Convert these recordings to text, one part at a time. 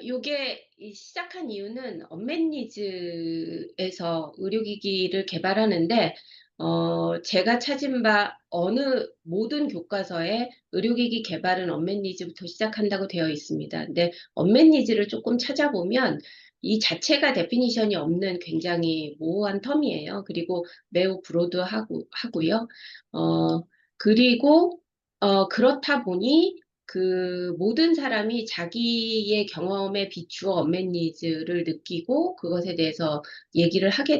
요게 시작한 이유는 언met 니즈에서 의료기기를 개발하는데, 제가 찾은 바 어느 모든 교과서에 의료기기 개발은 언met 니즈부터 시작한다고 되어 있습니다. 근데 언met 니즈를 조금 찾아보면 이 자체가 데피니션이 없는 굉장히 모호한 텀이에요. 그리고 매우 하고요. 그리고 그렇다 보니 그 모든 사람이 자기의 경험에 비추어 언met 니즈를 느끼고 그것에 대해서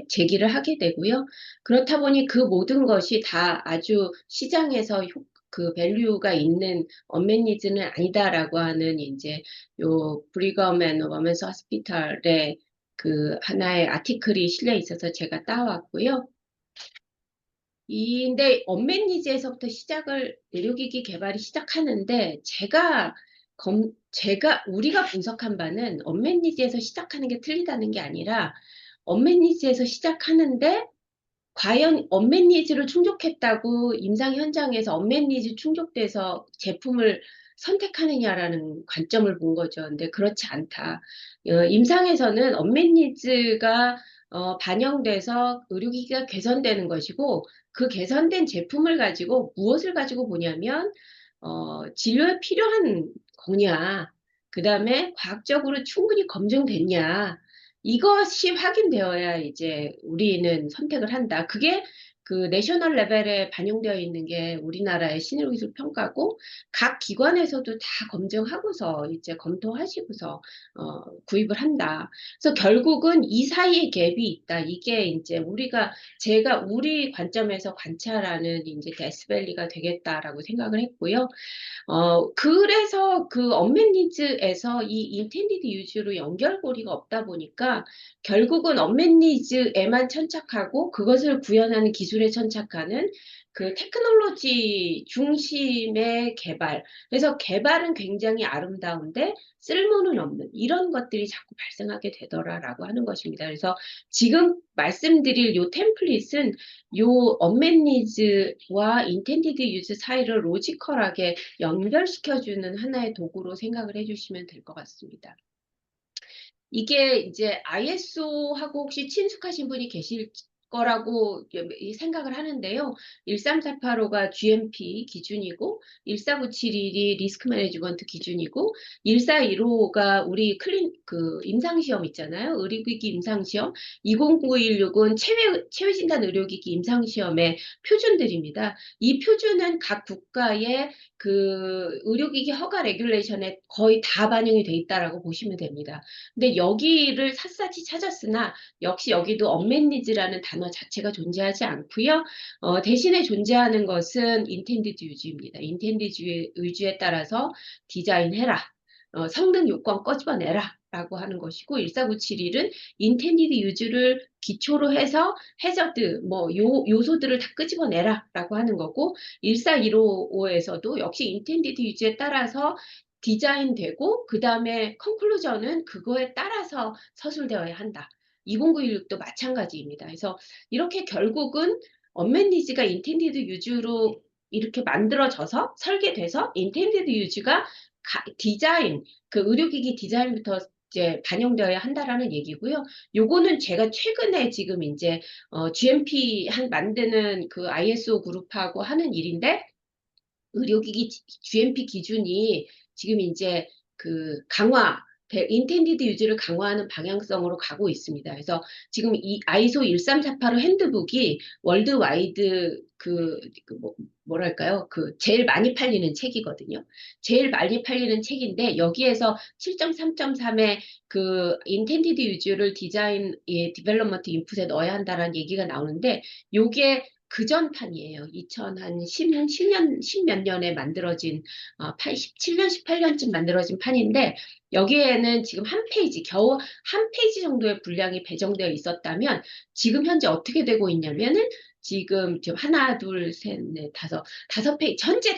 제기를 하게 되고요. 그렇다 보니 그 모든 것이 다 아주 시장에서 그 밸류가 있는 언met 니즈는 아니다라고 하는 이제 요 브리검 앤 워먼스 호스피털의 그 하나의 아티클이 실려 있어서 제가 따왔고요. 근데 언met 니즈에서부터 시작을 의료기기 개발이 시작하는데 우리가 분석한 바는 언met 니즈에서 시작하는 게 틀리다는 게 아니라 언met 니즈에서 시작하는데 과연 언met 니즈를 충족했다고 임상 현장에서 언met 니즈 충족돼서 제품을 선택하느냐라는 관점을 본 거죠. 근데 그렇지 않다. 임상에서는 언met 니즈가 반영돼서 의료기기가 개선되는 것이고 그 개선된 제품을 가지고 무엇을 가지고 보냐면 진료에 필요한 거냐, 그 다음에 과학적으로 충분히 검증됐냐, 이것이 확인되어야 이제 우리는 선택을 한다. 그게 그 내셔널 레벨에 반영되어 있는 게 우리나라의 신의료기술 평가고 각 기관에서도 다 검증하고서 이제 검토하시고서 구입을 한다. 그래서 결국은 이 사이에 갭이 있다. 이게 이제 제가 우리 관점에서 관찰하는 이제 데스밸리가 되겠다라고 생각을 했고요. 그래서 그 언met 니즈에서 이 인텐디드 유즈로 연결고리가 없다 보니까 결국은 언met 니즈에만 천착하고 그것을 구현하는 기술에 천착하는 그 테크놀로지 중심의 개발. 그래서 개발은 굉장히 아름다운데 쓸모는 없는 이런 것들이 자꾸 발생하게 되더라라고 하는 것입니다. 그래서 지금 말씀드릴 요 템플릿은 요 언met 니즈와 인텐디드 유즈 사이를 로지컬하게 연결시켜주는 하나의 도구로 생각을 해주시면 될 것 같습니다. 이게 이제 ISO하고 혹시 친숙하신 분이 계실 거라고 생각을 하는데요. 13485가 GMP 기준이고 14971이 리스크 매니지먼트 기준이고 1415가 우리 임상시험 있잖아요. 의료기기 임상시험. 20916은 체외진단 의료기기 임상시험의 표준들입니다. 이 표준은 각 국가의 그 의료기기 허가 레귤레이션에 거의 다 반영이 돼 있다라고 보시면 됩니다. 근데 여기를 샅샅이 찾았으나 역시 여기도 언met 니즈라는 단어 자체가 존재하지 않고요. 대신에 존재하는 것은 인텐디드 유즈입니다. 인텐디드 유즈에 따라서 디자인해라. 성능 요건 꺼집어내라. 라고 하는 것이고 14971은 인텐디드 유즈를 기초로 해서 해저드 요소들을 다 끄집어내라 라고 하는 거고 14155에서도 역시 인텐디드 유즈에 따라서 디자인되고 그 다음에 컨클루전은 그거에 따라서 서술되어야 한다. 20916도 마찬가지입니다. 그래서 이렇게 결국은 언met 니즈가 인텐디드 유즈로 이렇게 만들어져서 설계돼서 인텐디드 유즈가 디자인, 그 의료기기 디자인부터 이제 반영되어야 한다라는 얘기고요. 요거는 제가 최근에 지금 이제 GMP 만드는 그 ISO 그룹하고 하는 일인데 의료기기 GMP 기준이 지금 이제 그 인텐디드 유즈를 강화하는 방향성으로 가고 있습니다. 그래서 지금 이 ISO 13485 핸드북이 월드와이드 뭐랄까요? 그 제일 많이 팔리는 책이거든요. 제일 많이 팔리는 책인데 여기에서 7.3.3의 그 인텐디드 유즈를 디벨롭먼트 인풋에 넣어야 한다라는 얘기가 나오는데 요게 그전판이에요. 10몇 년에 만들어진, 17년, 18년쯤 만들어진 판인데, 여기에는 지금 겨우 한 페이지 정도의 분량이 배정되어 있었다면, 지금 현재 어떻게 되고 있냐면은, 지금 하나, 둘, 셋, 넷, 다섯 페이지, 현재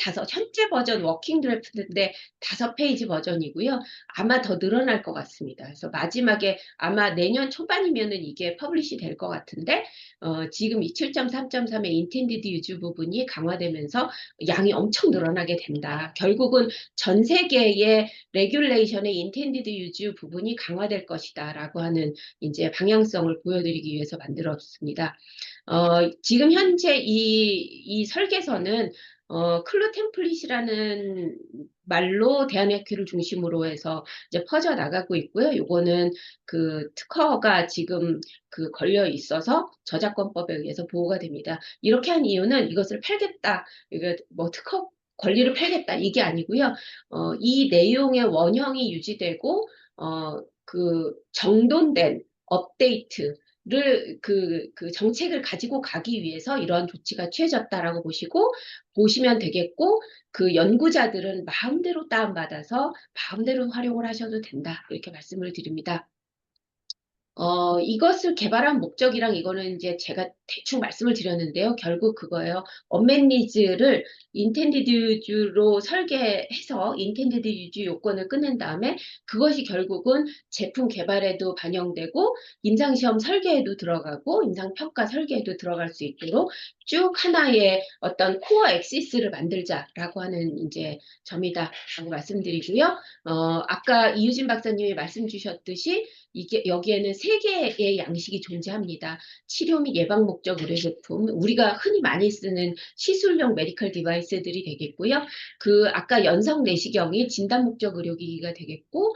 버전 워킹 드래프트인데 5페이지 버전이고요. 아마 더 늘어날 것 같습니다. 그래서 마지막에 아마 내년 초반이면은 이게 퍼블리시 될 것 같은데, 지금 이 7.3.3의 인텐디드 유즈 부분이 강화되면서 양이 엄청 늘어나게 된다. 결국은 전 세계의 레귤레이션의 인텐디드 유즈 부분이 강화될 것이다라고 하는 이제 방향성을 보여드리기 위해서 만들었습니다. 지금 현재 이 설계서는 클로 템플릿이라는 말로 대한학교를 중심으로 해서 이제 퍼져 나가고 있고요. 요거는 그 특허가 지금 그 걸려 있어서 저작권법에 의해서 보호가 됩니다. 이렇게 한 이유는 이것을 팔겠다, 이게 뭐 특허 권리를 팔겠다 이게 아니고요. 이 내용의 원형이 유지되고 그 정돈된 업데이트 그 정책을 가지고 가기 위해서 이러한 조치가 취해졌다라고 보시면 되겠고, 그 연구자들은 마음대로 다운받아서 마음대로 활용을 하셔도 된다. 이렇게 말씀을 드립니다. 이것을 개발한 목적이랑 이거는 이제 제가 대충 말씀을 드렸는데요. 결국 그거예요. 언맷 니즈를 인텐디드 유즈로 설계해서 인텐디드 유즈 요건을 끝낸 다음에 그것이 결국은 제품 개발에도 반영되고 임상시험 설계에도 들어가고 임상평가 설계에도 들어갈 수 있도록 쭉 하나의 어떤 코어 엑시스를 만들자라고 하는 이제 점이다라고 말씀드리고요. 아까 이유진 박사님이 말씀 주셨듯이 이게 여기에는 세 개의 양식이 존재합니다. 치료 및 예방 목적 의료 제품, 우리가 흔히 많이 쓰는 시술용 메디컬 디바이스들이 되겠고요. 그 아까 연성 내시경이 진단 목적 의료기기가 되겠고,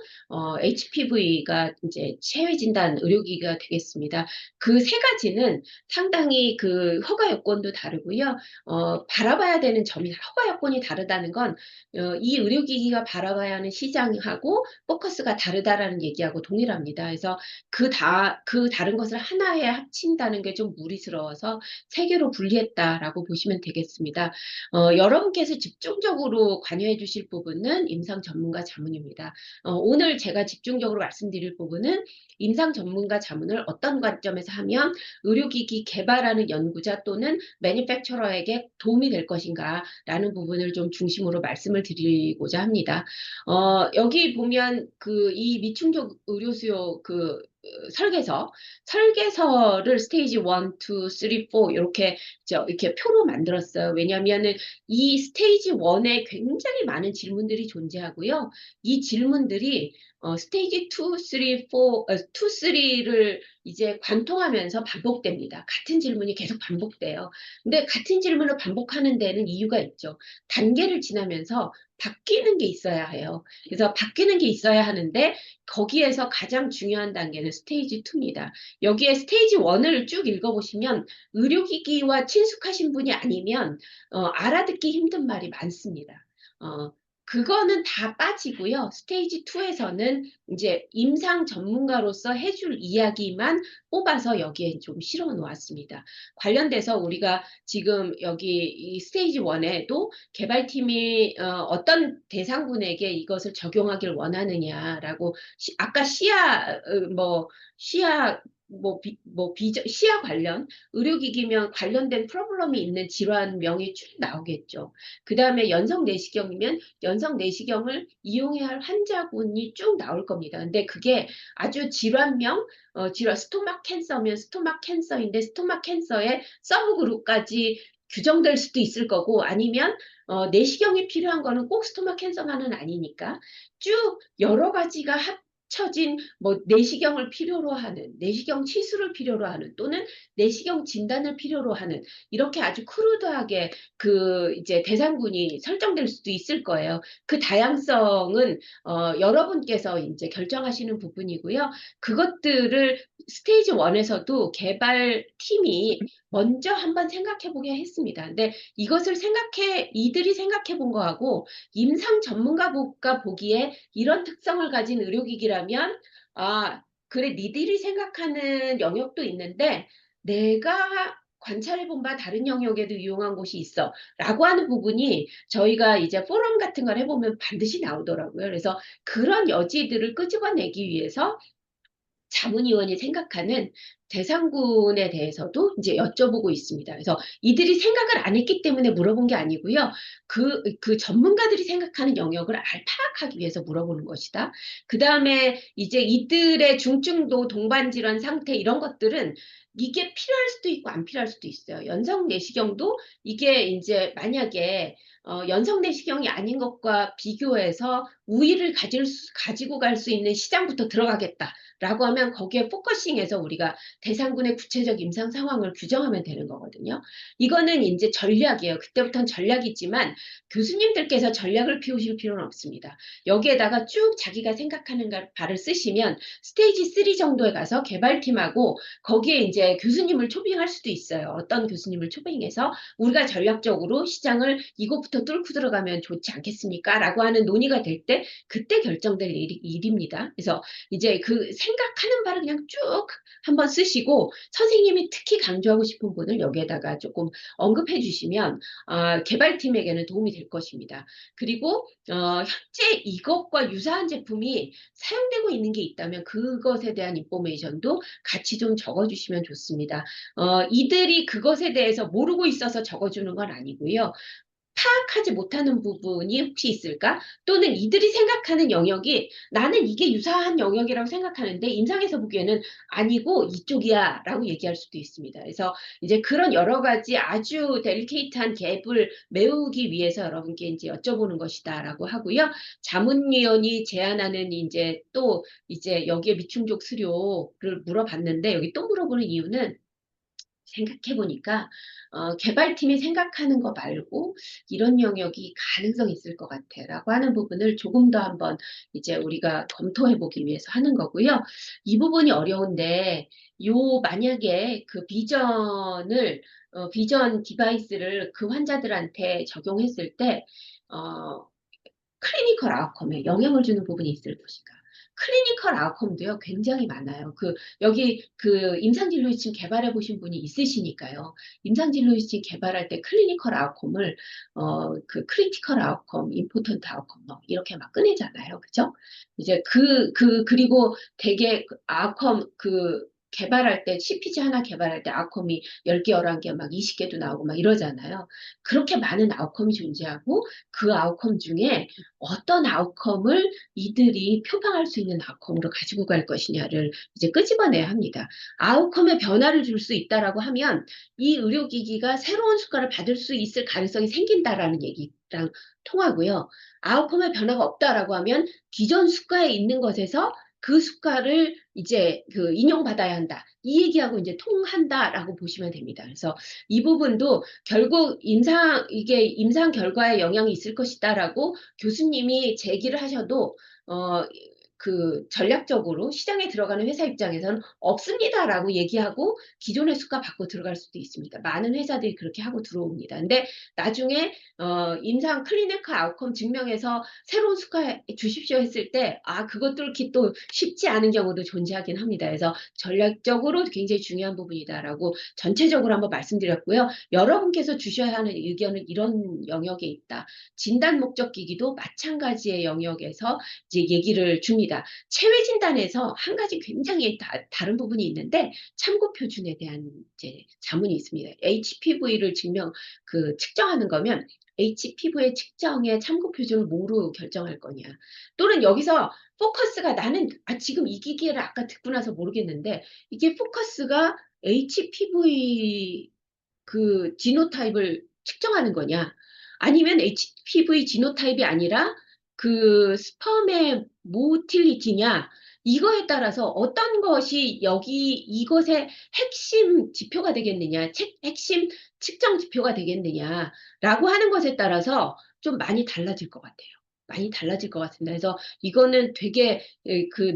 HPV가 이제 체외 진단 의료기기가 되겠습니다. 그 세 가지는 상당히 그 허가 요건도 다르고요. 바라봐야 되는 점이 허가 요건이 다르다는 건 이 의료기기가 바라봐야 하는 시장하고 포커스가 다르다라는 얘기하고 동일합니다. 그래서 그 다른 것을 하나에 합친다는 게 좀 무리스러워서 세 개로 분리했다라고 보시면 되겠습니다. 여러분께서 집중적으로 관여해 주실 부분은 임상 전문가 자문입니다. 오늘 제가 집중적으로 말씀드릴 부분은 임상 전문가 자문을 어떤 관점에서 하면 의료기기 개발하는 연구자 또는 매니팩처러에게 도움이 될 것인가라는 부분을 좀 중심으로 말씀을 드리고자 합니다. 여기 보면 이 미충족 의료수요 설계서를 스테이지 1, 2, 3, 4 이렇게 표로 만들었어요. 왜냐하면은 이 스테이지 1에 굉장히 많은 질문들이 존재하고요. 이 질문들이 스테이지 2, 3, 2, 3를 이제 관통하면서 반복됩니다. 같은 질문이 계속 반복돼요. 근데 같은 질문을 반복하는 데는 이유가 있죠. 단계를 지나면서 바뀌는 게 있어야 해요. 그래서 바뀌는 게 있어야 하는데 거기에서 가장 중요한 단계는 스테이지 2입니다. 여기에 스테이지 1을 쭉 읽어보시면 의료기기와 친숙하신 분이 아니면 알아듣기 힘든 말이 많습니다. 그거는 다 빠지고요. 스테이지 2에서는 이제 임상 전문가로서 해줄 이야기만 뽑아서 여기에 좀 실어 놓았습니다. 관련돼서 우리가 지금 여기 이 스테이지 1에도 개발팀이 어떤 대상군에게 이것을 적용하길 원하느냐라고 아까 시야 관련 의료기기면 관련된 프로블럼이 있는 질환명이 쭉 나오겠죠. 그 다음에 연성 내시경이면 연성 내시경을 이용해야 할 환자군이 쭉 나올 겁니다. 근데 그게 아주 질환명, 스토막 캔서면 스토막 캔서인데 스토막 캔서의 서브그룹까지 규정될 수도 있을 거고 아니면 내시경이 필요한 거는 꼭 스토막 캔서만은 아니니까 쭉 여러 가지가 합쳐진 뭐 내시경을 필요로 하는 내시경 치수를 필요로 하는 또는 내시경 진단을 필요로 하는 이렇게 아주 크루드하게 그 이제 대상군이 설정될 수도 있을 거예요. 그 다양성은 여러분께서 이제 결정하시는 부분이고요. 그것들을 스테이지 1에서도 개발팀이 먼저 한번 생각해 보게 했습니다. 근데 이들이 생각해 본 거하고 임상 전문가가 보기에 이런 특성을 가진 의료기기라면, 그래, 니들이 생각하는 영역도 있는데, 내가 관찰해 본 바 다른 영역에도 이용한 곳이 있어. 라고 하는 부분이 저희가 이제 포럼 같은 걸 해보면 반드시 나오더라고요. 그래서 그런 여지들을 끄집어내기 위해서 자문위원이 생각하는 대상군에 대해서도 이제 여쭤보고 있습니다. 그래서 이들이 생각을 안 했기 때문에 물어본 게 아니고요. 그 전문가들이 생각하는 영역을 파악하기 위해서 물어보는 것이다. 그 다음에 이제 이들의 중증도 동반질환 상태 이런 것들은 이게 필요할 수도 있고 안 필요할 수도 있어요. 연성 내시경도 이게 이제 만약에 연성 내시경이 아닌 것과 비교해서 우위를 가지고 갈 수 있는 시장부터 들어가겠다라고 하면 거기에 포커싱해서 우리가 대상군의 구체적 임상 상황을 규정하면 되는 거거든요. 이거는 이제 전략이에요. 그때부터는 전략이지만 교수님들께서 전략을 피우실 필요는 없습니다. 여기에다가 쭉 자기가 생각하는 바를 쓰시면 스테이지 3 정도에 가서 개발팀하고 거기에 이제 교수님을 초빙할 수도 있어요. 어떤 교수님을 초빙해서 우리가 전략적으로 시장을 이것부터 뚫고 들어가면 좋지 않겠습니까? 라고 하는 논의가 될 때 그때 결정될 일입니다. 그래서 이제 그 생각하는 바를 그냥 쭉 한번 쓰시고 선생님이 특히 강조하고 싶은 분을 여기에다가 조금 언급해 주시면 개발팀에게는 도움이 될 것입니다. 그리고 현재 이것과 유사한 제품이 사용되고 있는 게 있다면 그것에 대한 인포메이션도 같이 좀 적어주시면 좋습니다. 이들이 그것에 대해서 모르고 있어서 적어주는 건 아니고요. 파악하지 못하는 부분이 혹시 있을까? 또는 이들이 생각하는 영역이 나는 이게 유사한 영역이라고 생각하는데 임상에서 보기에는 아니고 이쪽이야 라고 얘기할 수도 있습니다. 그래서 이제 그런 여러 가지 아주 델리케이트한 갭을 메우기 위해서 여러분께 이제 여쭤보는 것이다 라고 하고요. 자문위원이 제안하는 이제 또 이제 여기에 미충족 수료를 물어봤는데 여기 또 물어보는 이유는 생각해 보니까 개발팀이 생각하는 거 말고 이런 영역이 가능성이 있을 것 같아라고 하는 부분을 조금 더 한번 이제 우리가 검토해 보기 위해서 하는 거고요. 이 부분이 어려운데 만약에 그 비전 디바이스를 그 환자들한테 적용했을 때 어, 클리니컬 아웃컴에 영향을 주는 부분이 있을 것인가. 클리니컬 아웃컴도요, 굉장히 많아요. 여기 임상진료의식 개발해 보신 분이 있으시니까요. 임상진료의식 개발할 때 클리니컬 아웃컴을, 크리티컬 아웃컴, 임포턴트 아웃컴, 이렇게 막 꺼내잖아요. 그죠? 이제 그리고 되게 아웃컴, 개발할 때, CPG 하나 개발할 때 아웃컴이 10개, 11개, 막 20개도 나오고 막 이러잖아요. 그렇게 많은 아웃컴이 존재하고 그 아웃컴 중에 어떤 아웃컴을 이들이 표방할 수 있는 아웃컴으로 가지고 갈 것이냐를 이제 끄집어내야 합니다. 아웃컴에 변화를 줄 수 있다라고 하면 이 의료기기가 새로운 수가를 받을 수 있을 가능성이 생긴다라는 얘기랑 통하고요. 아웃컴에 변화가 없다라고 하면 기존 수가에 있는 것에서 그 수가를 이제 인용받아야 한다. 이 얘기하고 이제 통한다라고 보시면 됩니다. 그래서 이 부분도 결국 이게 임상 결과에 영향이 있을 것이다라고 교수님이 제기를 하셔도 전략적으로 시장에 들어가는 회사 입장에서는 없습니다라고 얘기하고 기존의 수가 받고 들어갈 수도 있습니다. 많은 회사들이 그렇게 하고 들어옵니다. 근데 나중에 임상 클리니컬 아웃컴 증명해서 새로운 수가 주십시오 했을 때 그것 뚫기 또 쉽지 않은 경우도 존재하긴 합니다. 그래서 전략적으로 굉장히 중요한 부분이다라고 전체적으로 한번 말씀드렸고요. 여러분께서 주셔야 하는 의견은 이런 영역에 있다. 진단 목적 기기도 마찬가지의 영역에서 이제 얘기를 줍니다. 체외 진단에서 한 가지 굉장히 다른 부분이 있는데 참고 표준에 대한 이제 자문이 있습니다. HPV를 측정하는 거면 HPV의 측정의 참고 표준을 뭐로 결정할 거냐. 또는 여기서 포커스가 나는 지금 이 기기를 아까 듣고 나서 모르겠는데 이게 포커스가 HPV 지노타입을 측정하는 거냐? 아니면 HPV 지노타입이 아니라 스펌의 모틸리티냐? 이거에 따라서 어떤 것이 이것의 핵심 지표가 되겠느냐, 핵심 측정 지표가 되겠느냐라고 하는 것에 따라서 좀 많이 달라질 것 같아요. 많이 달라질 것 같습니다. 그래서 이거는 되게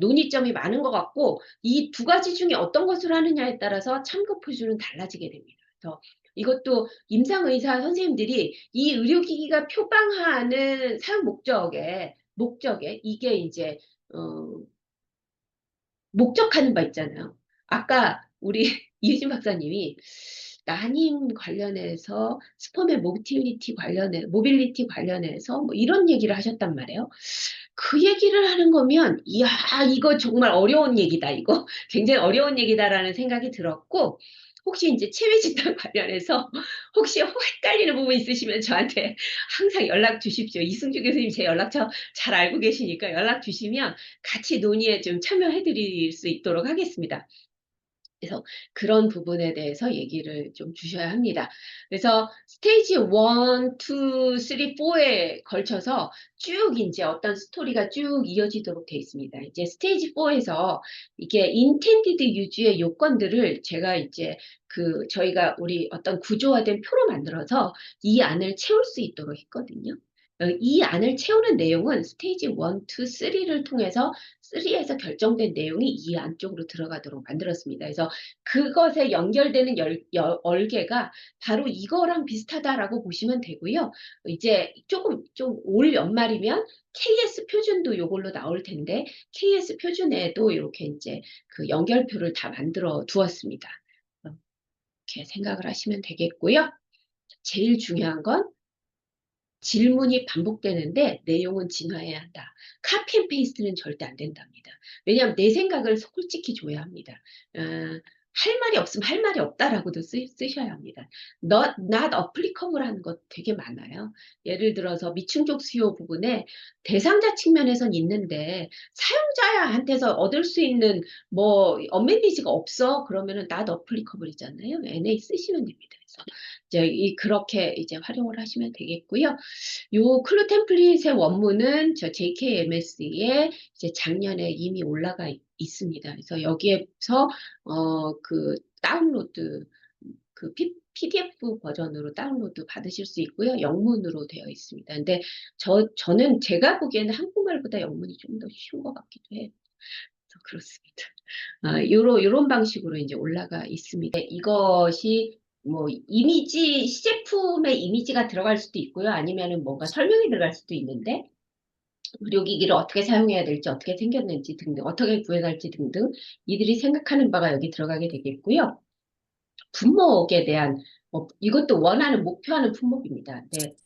논의점이 많은 것 같고 이 두 가지 중에 어떤 것을 하느냐에 따라서 참고 표준은 달라지게 됩니다. 그래서 이것도 임상의사 선생님들이 이 의료기기가 표방하는 사용 목적에 이게 이제 어, 목적하는 바 있잖아요. 아까 우리 이유진 박사님이 난임 관련해서 스펌의 모빌리티 관련해서 뭐 이런 얘기를 하셨단 말이에요. 그 얘기를 하는 거면, 이야, 이거 정말 어려운 얘기다. 이거 굉장히 어려운 얘기다라는 생각이 들었고, 혹시 이제 체외 진단 관련해서 혹시 헷갈리는 부분 있으시면 저한테 항상 연락 주십시오. 이승주 교수님 제 연락처 잘 알고 계시니까 연락 주시면 같이 논의에 좀 참여해 드릴 수 있도록 하겠습니다. 그래서 그런 부분에 대해서 얘기를 좀 주셔야 합니다. 그래서 스테이지 1, 2, 3, 4에 걸쳐서 쭉 이제 어떤 스토리가 쭉 이어지도록 되어 있습니다. 이제 스테이지 4에서 이게 인텐디드 유즈의 요건들을 제가 이제 저희가 우리 어떤 구조화된 표로 만들어서 이 안을 채울 수 있도록 했거든요. 이 안을 채우는 내용은 스테이지 1, 2, 3를 통해서 3에서 결정된 내용이 이 안쪽으로 들어가도록 만들었습니다. 그래서 그것에 연결되는 얼개가 바로 이거랑 비슷하다라고 보시면 되고요. 이제 조금 좀 올 연말이면 KS 표준도 요걸로 나올 텐데 KS 표준에도 이렇게 이제 그 연결표를 다 만들어 두었습니다. 이렇게 생각을 하시면 되겠고요. 제일 중요한 건 질문이 반복되는데 내용은 진화해야 한다. 카피 앤 페이스트는 절대 안 된답니다. 왜냐하면 내 생각을 솔직히 줘야 합니다. 할 말이 없으면 할 말이 없다라고도 쓰셔야 합니다. not applicable 하는 것 되게 많아요. 예를 들어서 미충족 수요 부분에 대상자 측면에선 있는데 사용자한테서 얻을 수 있는 뭐 어메니지가 없어. 그러면은 not applicable이잖아요. NA 쓰시면 됩니다. 그래서 이제 그렇게 이제 활용을 하시면 되겠고요. 요 클루 템플릿의 원문은 저 JKMS에 이제 작년에 이미 올라가 있습니다. 그래서 여기에서 그 다운로드 PDF 버전으로 다운로드 받으실 수 있고요. 영문으로 되어 있습니다. 근데 저는 제가 보기에는 한국말보다 영문이 좀 더 쉬운 것 같기도 해요. 그래서 그렇습니다. 요런 방식으로 이제 올라가 있습니다. 이것이 뭐 이미지, 시제품의 이미지가 들어갈 수도 있고요. 아니면은 뭔가 설명이 들어갈 수도 있는데, 의료기기를 어떻게 사용해야 될지, 어떻게 생겼는지 등등, 어떻게 구해갈지 등등, 이들이 생각하는 바가 여기 들어가게 되겠고요. 품목에 대한, 이것도 원하는, 목표하는 품목입니다. 네,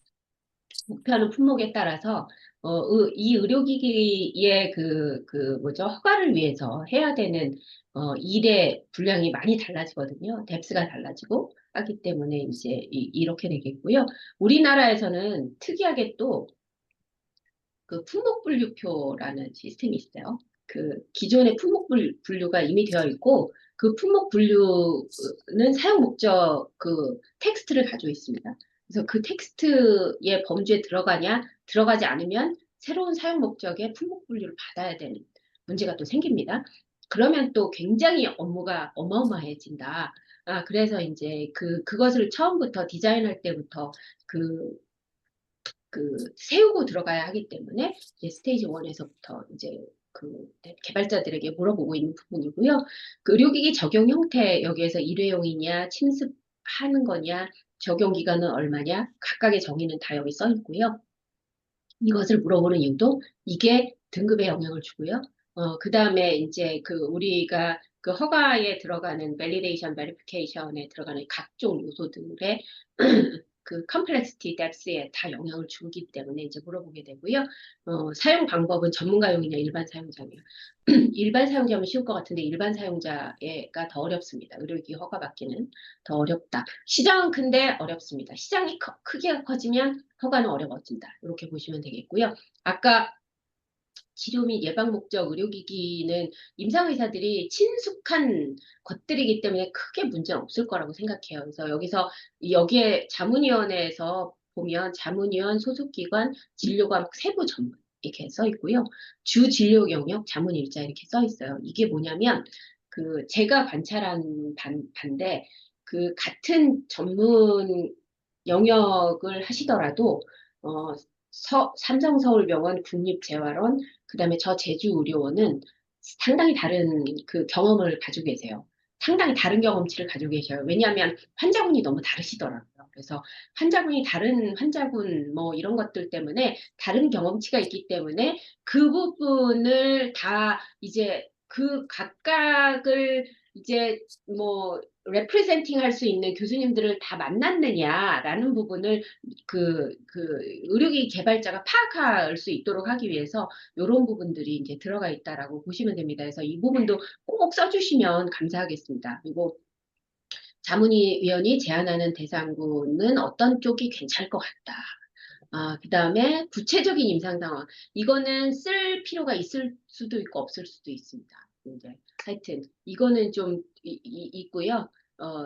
목표하는 품목에 따라서 이 의료기기의 뭐죠? 허가를 위해서 해야 되는 일의 분량이 많이 달라지거든요. 뎁스가 달라지고 하기 때문에 이제 이렇게 되겠고요. 우리나라에서는 특이하게 또 그 품목분류표라는 시스템이 있어요. 그 기존의 품목분류가 이미 되어 있고 그 품목분류는 사용 목적 그 텍스트를 가지고 있습니다. 그래서 그 텍스트의 범주에 들어가냐, 들어가지 않으면 새로운 사용 목적의 품목분류를 받아야 되는 문제가 또 생깁니다. 그러면 또 굉장히 업무가 어마어마해진다. 그래서 이제 그것을 처음부터 디자인할 때부터 그 세우고 들어가야 하기 때문에 이제 스테이지 1에서부터 이제 개발자들에게 물어보고 있는 부분이고요. 그 의료기기 적용 형태 여기에서 일회용이냐, 침습하는 거냐, 적용 기간은 얼마냐, 각각의 정의는 다 여기 써 있고요. 이것을 물어보는 이유도 이게 등급에 영향을 주고요. 그 다음에 이제 우리가 그 허가에 들어가는 밸리데이션, 베리피케이션에 들어가는 각종 요소들의 그 컴플렉시티 뎁스에 다 영향을 주기 때문에 이제 물어보게 되고요. 사용 방법은 전문가용이냐 일반 사용자냐. 일반 사용자면 쉬울 것 같은데 일반 사용자가 더 어렵습니다. 의료기기 허가 받기는 더 어렵다. 시장은 큰데 어렵습니다. 시장이 크기가 커지면 허가는 어려워진다. 이렇게 보시면 되겠고요. 아까 치료 및 예방 목적 의료기기는 임상의사들이 친숙한 것들이기 때문에 크게 문제는 없을 거라고 생각해요. 그래서 여기에 자문위원회에서 보면 자문위원 소속기관 진료과목 세부 전문 이렇게 써 있고요. 주 진료 영역 자문일자 이렇게 써 있어요. 이게 뭐냐면 제가 관찰한 반대 같은 전문 영역을 하시더라도 삼성서울병원 국립재활원 그다음에 저 제주의료원은 상당히 다른 경험을 가지고 계세요. 상당히 다른 경험치를 가지고 계셔요. 왜냐하면 환자군이 너무 다르시더라고요. 그래서 환자군이 다른 환자군 뭐 이런 것들 때문에 다른 경험치가 있기 때문에 그 부분을 다 이제 그 각각을 이제 뭐 레프레젠팅 할 수 있는 교수님들을 다 만났느냐라는 부분을 그 의료기 개발자가 파악할 수 있도록 하기 위해서 이런 부분들이 이제 들어가 있다라고 보시면 됩니다. 그래서 이 부분도 꼭 써주시면 감사하겠습니다. 그리고 자문위원이 제안하는 대상군은 어떤 쪽이 괜찮을 것 같다. 그다음에 구체적인 임상 상황. 이거는 쓸 필요가 있을 수도 있고 없을 수도 있습니다. 이제 하여튼 이거는 좀 있고요.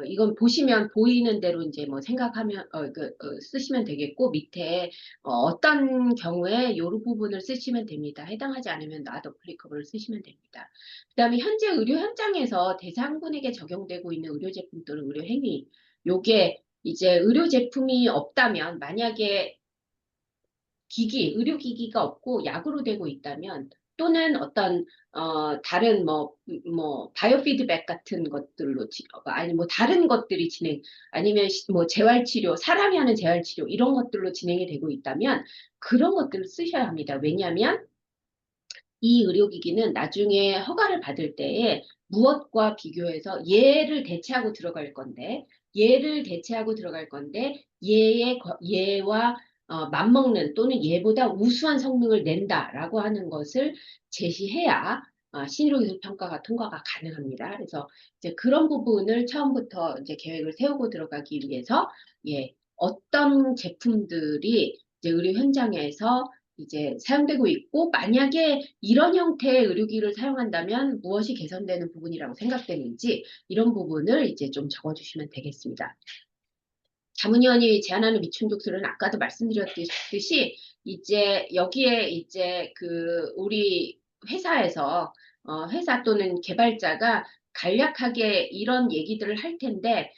이건 보시면 보이는 대로 이제 뭐 생각하면 쓰시면 되겠고 밑에 어떤 경우에 요 부분을 쓰시면 됩니다. 해당하지 않으면 not applicable을 쓰시면 됩니다. 그다음에 현재 의료 현장에서 대상군에게 적용되고 있는 의료 제품 또는 의료 행위. 요게 이제 의료 제품이 없다면 만약에 의료기기가 없고 약으로 되고 있다면 또는 어떤 다른 바이오 피드백 같은 것들로 아니 뭐 다른 것들이 아니면 뭐 재활치료 사람이 하는 재활치료 이런 것들로 진행이 되고 있다면 그런 것들을 쓰셔야 합니다. 왜냐하면 이 의료기기는 나중에 허가를 받을 때에 무엇과 비교해서 얘를 대체하고 들어갈 건데 얘와 맞먹는 또는 얘보다 우수한 성능을 낸다라고 하는 것을 제시해야 신의료기술 평가가 통과가 가능합니다. 그래서 이제 그런 부분을 처음부터 이제 계획을 세우고 들어가기 위해서 어떤 제품들이 이제 의료 현장에서 이제 사용되고 있고 만약에 이런 형태의 의료기를 사용한다면 무엇이 개선되는 부분이라고 생각되는지 이런 부분을 이제 좀 적어주시면 되겠습니다. 자문위원이 제안하는 미충족술은 아까도 말씀드렸듯이 이제 여기에 이제 우리 회사에서 회사 또는 개발자가 간략하게 이런 얘기들을 할 텐데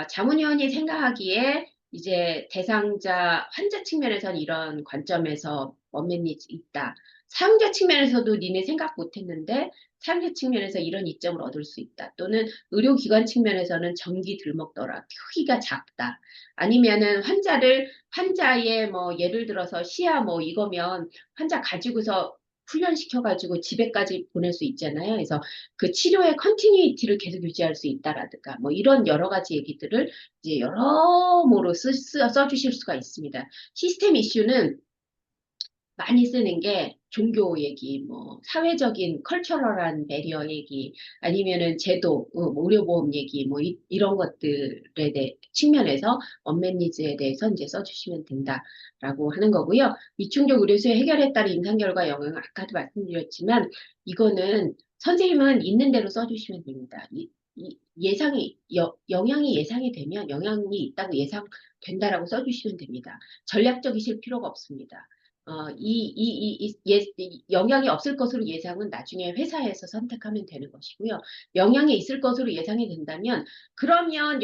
자문위원이 생각하기에 이제 대상자 환자 측면에서는 이런 관점에서 원맨이 있다. 사용자 측면에서도 니네 생각 못했는데 사용자 측면에서 이런 이점을 얻을 수 있다. 또는 의료기관 측면에서는 전기 들먹더라. 크기가 작다. 아니면은 환자의 뭐 예를 들어서 시야 뭐 이거면 환자 가지고서 훈련시켜가지고 집에까지 보낼 수 있잖아요. 그래서 그 치료의 컨티뉴이티를 계속 유지할 수 있다라든가 뭐 이런 여러 가지 얘기들을 이제 여러모로 써주실 수가 있습니다. 시스템 이슈는 많이 쓰는 게 종교 얘기, 뭐 사회적인 컬처럴한 배리어 얘기, 아니면은 제도, 뭐 의료보험 얘기, 뭐 이런 것들에 대해 측면에서 언맨니즈에 대해서 이제 써주시면 된다라고 하는 거고요. 이충족 의료수의 해결에 따른 임상 결과 영향 아까도 말씀드렸지만 이거는 선생님은 있는 대로 써주시면 됩니다. 영향이 예상이 되면 영향이 있다고 예상된다라고 써주시면 됩니다. 전략적이실 필요가 없습니다. 영향이 없을 것으로 예상은 나중에 회사에서 선택하면 되는 것이고요. 영향이 있을 것으로 예상이 된다면 그러면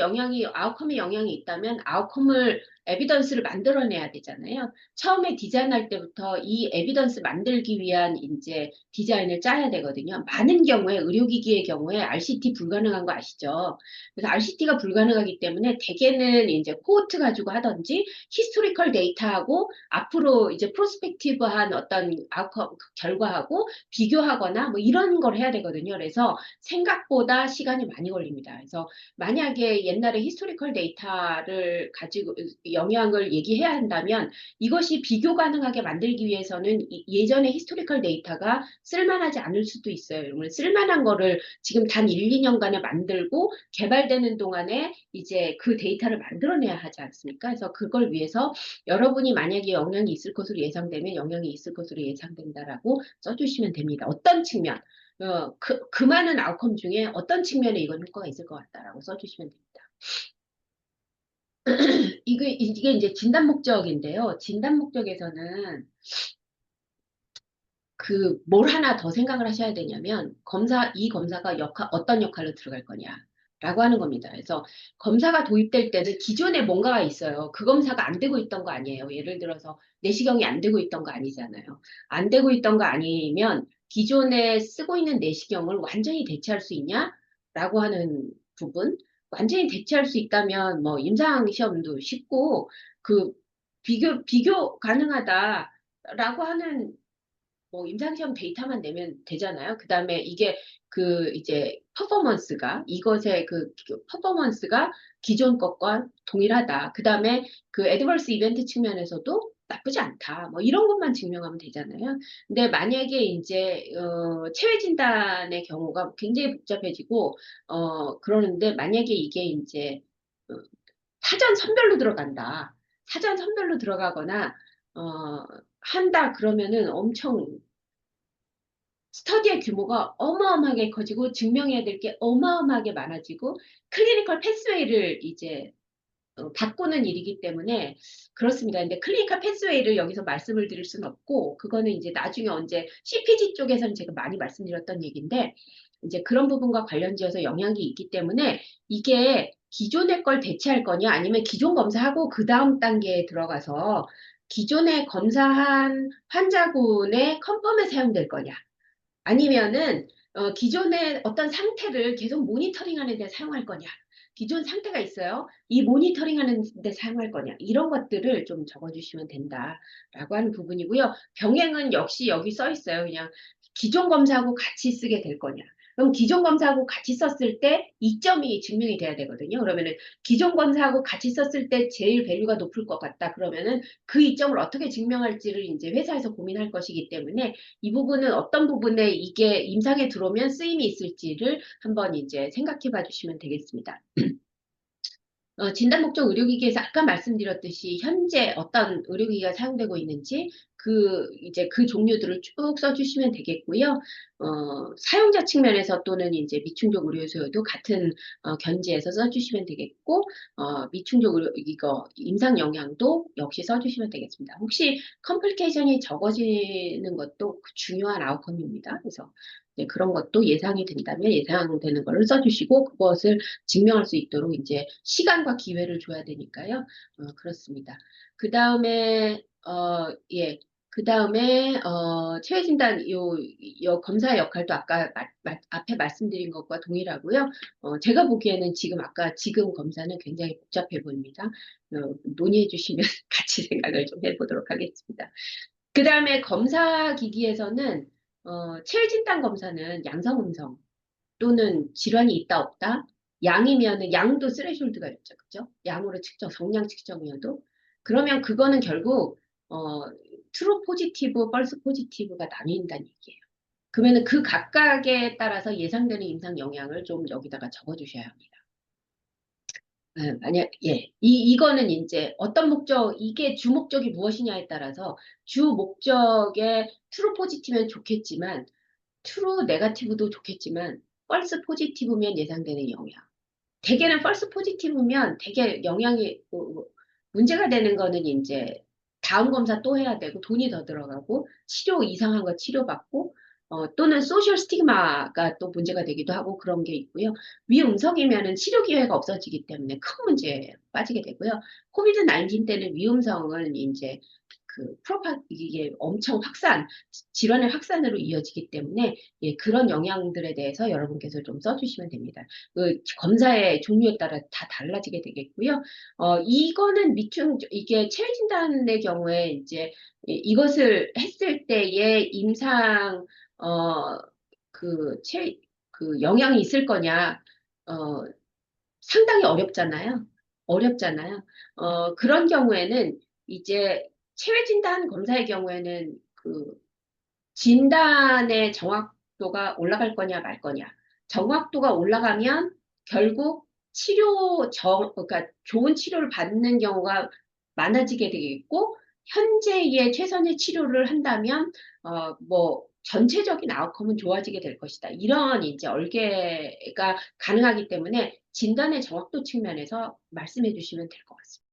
아웃컴에 영향이 있다면 아웃컴을 에비던스를 만들어내야 되잖아요. 처음에 디자인할 때부터 이 에비던스 만들기 위한 이제 디자인을 짜야 되거든요. 많은 경우에 의료기기의 경우에 RCT 불가능한 거 아시죠? 그래서 RCT가 불가능하기 때문에 대개는 이제 코호트 가지고 하든지 히스토리컬 데이터하고 앞으로 이제 프로스펙티브한 어떤 아웃컴 결과하고 비교하거나 뭐 이런 걸 해야 되거든요. 그래서 생각보다 시간이 많이 걸립니다. 그래서 만약에 옛날에 히스토리컬 데이터를 가지고 영향을 얘기해야 한다면 이것이 비교 가능하게 만들기 위해서는 예전에 히스토리컬 데이터가 쓸만하지 않을 수도 있어요. 그러면 쓸만한 거를 지금 단 1, 2년간에 만들고 개발되는 동안에 이제 그 데이터를 만들어내야 하지 않습니까? 그래서 그걸 위해서 여러분이 만약에 영향이 있을 것으로 예상되면 영향이 있을 것으로 예상된다라고 써주시면 됩니다. 어떤 측면, 그 많은 아웃컴 중에 어떤 측면에 이건 효과가 있을 것 같다라고 써주시면 됩니다. 이게 이제 진단 목적인데요. 진단 목적에서는 뭘 하나 더 생각을 하셔야 되냐면 이 검사가 어떤 역할로 들어갈 거냐라고 하는 겁니다. 그래서 검사가 도입될 때는 기존에 뭔가가 있어요. 그 검사가 안 되고 있던 거 아니에요. 예를 들어서 내시경이 안 되고 있던 거 아니잖아요. 안 되고 있던 거 아니면 기존에 쓰고 있는 내시경을 완전히 대체할 수 있냐라고 하는 부분. 완전히 대체할 수 있다면 뭐 임상 시험도 쉽고 비교 가능하다라고 하는 임상시험 데이터만 내면 되잖아요. 그 다음에 이게 이제 퍼포먼스가, 이것의 그 퍼포먼스가 기존 것과 동일하다. 그 다음에 그 애드버스 이벤트 측면에서도 나쁘지 않다. 뭐 이런 것만 증명하면 되잖아요. 근데 만약에 이제, 체외 진단의 경우가 굉장히 복잡해지고, 그러는데 만약에 이게 이제, 어, 사전 선별로 들어간다. 사전 선별로 들어가거나, 어, 한다 그러면은 엄청 스터디의 규모가 어마어마하게 커지고 증명해야 될 게 어마어마하게 많아지고 클리니컬 패스웨이를 이제 바꾸는 일이기 때문에 그렇습니다. 근데 클리니컬 패스웨이를 여기서 말씀을 드릴 수는 없고 그거는 이제 나중에 언제 CPG 쪽에서는 제가 많이 말씀드렸던 얘기인데 이제 그런 부분과 관련지어서 영향이 있기 때문에 이게 기존의 걸 대체할 거냐 아니면 기존 검사하고 그 다음 단계에 들어가서 기존에 검사한 환자군의 컨펌에 사용될 거냐 아니면은 기존의 어떤 상태를 계속 모니터링하는 데 사용할 거냐. 기존 상태가 있어요. 이 모니터링하는 데 사용할 거냐. 이런 것들을 좀 적어주시면 된다라고 하는 부분이고요. 병행은 역시 여기 써 있어요. 그냥 기존 검사하고 같이 쓰게 될 거냐. 그럼 기존 검사하고 같이 썼을 때 이점이 증명이 돼야 되거든요. 그러면은 기존 검사하고 같이 썼을 때 제일 밸류가 높을 것 같다. 그러면은 그 이점을 어떻게 증명할지를 이제 회사에서 고민할 것이기 때문에 이 부분은 어떤 부분에 이게 임상에 들어오면 쓰임이 있을지를 한번 이제 생각해 봐 주시면 되겠습니다. 진단 목적 의료기기에서 아까 말씀드렸듯이 현재 어떤 의료기기가 사용되고 있는지 이제 그 종류들을 쭉 써주시면 되겠고요. 사용자 측면에서 또는 이제 미충족 의료소여도 같은 견지에서 써주시면 되겠고, 미충족 의료 이거 임상 영향도 역시 써주시면 되겠습니다. 혹시 컴플리케이션이 적어지는 것도 중요한 아웃컴입니다. 그래서 네, 그런 것도 예상이 된다면 예상되는 거를 써주시고 그것을 증명할 수 있도록 이제 시간과 기회를 줘야 되니까요. 그렇습니다. 그 다음에, 예. 그 다음에, 체외 진단, 검사 역할도 아까 앞에 말씀드린 것과 동일하고요. 제가 보기에는 지금 검사는 굉장히 복잡해 보입니다. 논의해 주시면 같이 생각을 좀 해보도록 하겠습니다. 그 다음에 검사 기기에서는, 체외 진단 검사는 양성, 음성, 또는 질환이 있다 없다. 양이면은 양도 스레숄드가 있죠. 그죠? 양으로 측정, 정량 측정이어도. 그러면 그거는 결국 어, 트루 포지티브, 펄스 포지티브가 나뉜다는 얘기예요. 그러면은 그 각각에 따라서 예상되는 임상 영향을 좀 여기다가 적어 주셔야 합니다. 만약, 예. 이거는 이제 어떤 목적, 이게 주 목적이 무엇이냐에 따라서 주 목적에 트루 포지티브면 좋겠지만 트루 네가티브도 좋겠지만 펄스 포지티브면 예상되는 영향. 대개는 펄스 포지티브면 되게 영향이 문제가 되는 거는 이제 다음 검사 또 해야 되고 돈이 더 들어가고 치료 이상한 거 치료받고 또는 소셜 스티그마가 또 문제가 되기도 하고 그런 게 있고요. 위음성이면은 치료 기회가 없어지기 때문에 큰 문제에 빠지게 되고요. 코비드 19 때는 위음성은 이제 이게 엄청 질환의 확산으로 이어지기 때문에 예, 그런 영향들에 대해서 여러분께서 좀 써주시면 됩니다. 검사의 종류에 따라 다 달라지게 되겠고요. 이거는 이게 체외 진단의 경우에 이제 이것을 했을 때의 임상, 어, 그, 체, 영향이 있을 거냐, 어, 상당히 어렵잖아요. 어렵잖아요. 그런 경우에는 이제 체외 진단 검사의 경우에는 진단의 정확도가 올라갈 거냐 말 거냐. 정확도가 올라가면 결국 그러니까 좋은 치료를 받는 경우가 많아지게 되겠고, 현재의 최선의 치료를 한다면, 전체적인 아웃컴은 좋아지게 될 것이다. 이런 이제 얼개가 가능하기 때문에 진단의 정확도 측면에서 말씀해 주시면 될 것 같습니다.